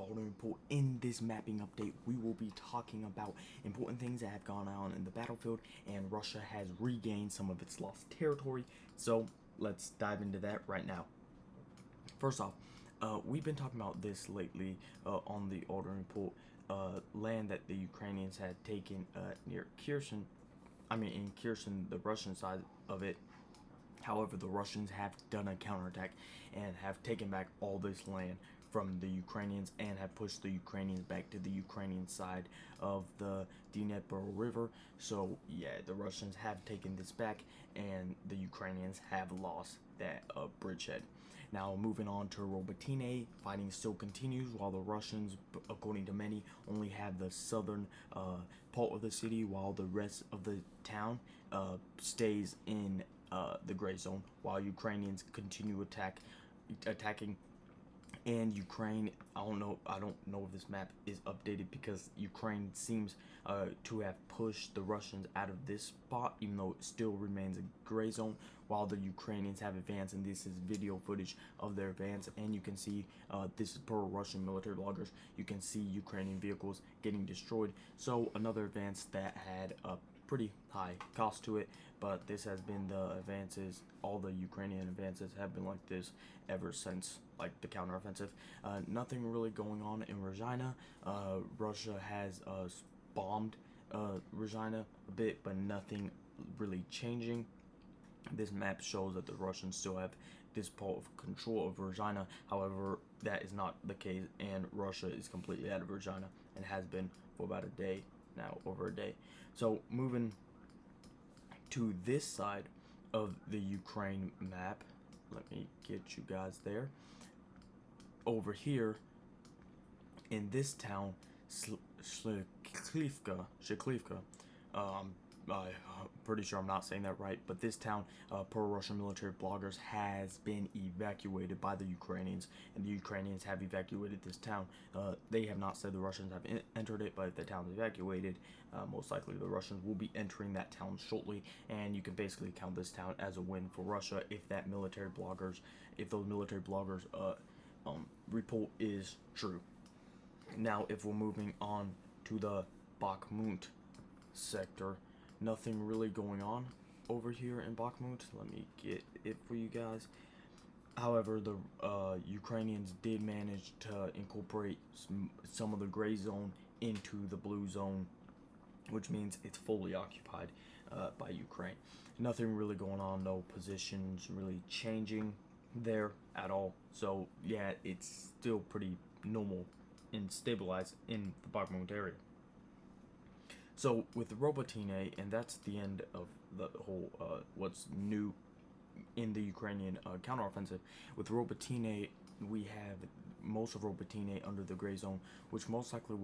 Arden Report. In this mapping update, we will be talking about important things that have gone on in the battlefield, and Russia has regained some of its lost territory. So let's dive into that right now. First off, we've been talking about this lately on the Arden Report. Land that the Ukrainians had taken near Kherson. In Kherson, the Russian side of it. However, the Russians have done a counterattack and have taken back all this land from the Ukrainians and have pushed the Ukrainians back to the Ukrainian side of the Dnipro River. So yeah, the Russians have taken this back and the Ukrainians have lost that bridgehead. Now moving on to Robotyne, fighting still continues while the Russians, according to many, only have the southern part of the city, while the rest of the town stays in the gray zone, while Ukrainians continue attacking. And Ukraine, I don't know if this map is updated, because Ukraine seems to have pushed the Russians out of this spot, even though it still remains a gray zone, while the Ukrainians have advanced. And this is video footage of their advance, and you can see this is per Russian military bloggers. You can see Ukrainian vehicles getting destroyed. So another advance that had a pretty high cost to it, but this has been the advances. All the Ukrainian advances have been like this ever since, like the counteroffensive. Nothing really going on in Regina. Russia has bombed Regina a bit, but nothing really changing. This map shows that the Russians still have this part of control of Regina. However, that is not the case, and Russia is completely out of Regina and has been for about a day now, over a day. So moving to this side of the Ukraine map, let me get you guys there. Over here in this town, Shklivka, I'm pretty sure I'm not saying that right, but this town, pro-Russian military bloggers, has been evacuated by the Ukrainians, and the Ukrainians have evacuated this town. They have not said the Russians have entered it, but if the town's evacuated, most likely the Russians will be entering that town shortly, and you can basically count this town as a win for Russia if those military bloggers report is true. Now, if we're moving on to the Bakhmut sector, nothing really going on over here in Bakhmut. Let me get it for you guys. However, the Ukrainians did manage to incorporate some of the gray zone into the blue zone, which means it's fully occupied by Ukraine. Nothing really going on, no positions really changing there at all. So yeah, it's still pretty normal and stabilized in the Bakhmut area. So with Robotyne, and that's the end of the whole what's new in the Ukrainian counteroffensive. With Robotyne, we have most of Robotyne under the gray zone, which most likely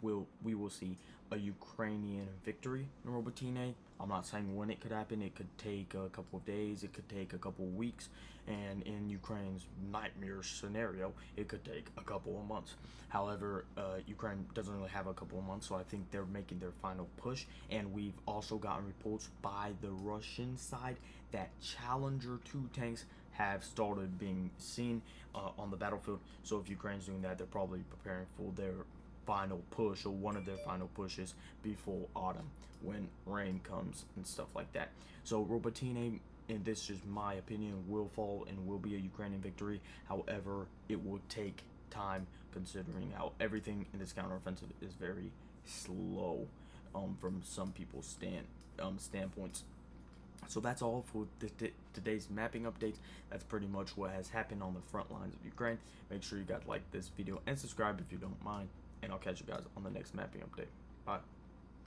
we will see a Ukrainian victory in Robotyne. I'm not saying when it could happen. It could take a couple of days, it could take a couple of weeks, and in Ukraine's nightmare scenario, it could take a couple of months. However, Ukraine doesn't really have a couple of months, so I think they're making their final push. And we've also gotten reports by the Russian side that Challenger 2 tanks have started being seen on the battlefield. So if Ukraine's doing that, they're probably preparing for their final push, or one of their final pushes, before autumn, when rain comes and stuff like that. So Robotyne, and this is just my opinion, will fall and will be a Ukrainian victory. However, it will take time, considering how everything in this counteroffensive is very slow from some people's standpoints. So that's all for today's mapping updates. That's pretty much what has happened on the front lines of Ukraine. Make sure you guys like this video and subscribe if you don't mind, and I'll catch you guys on the next mapping update. Bye.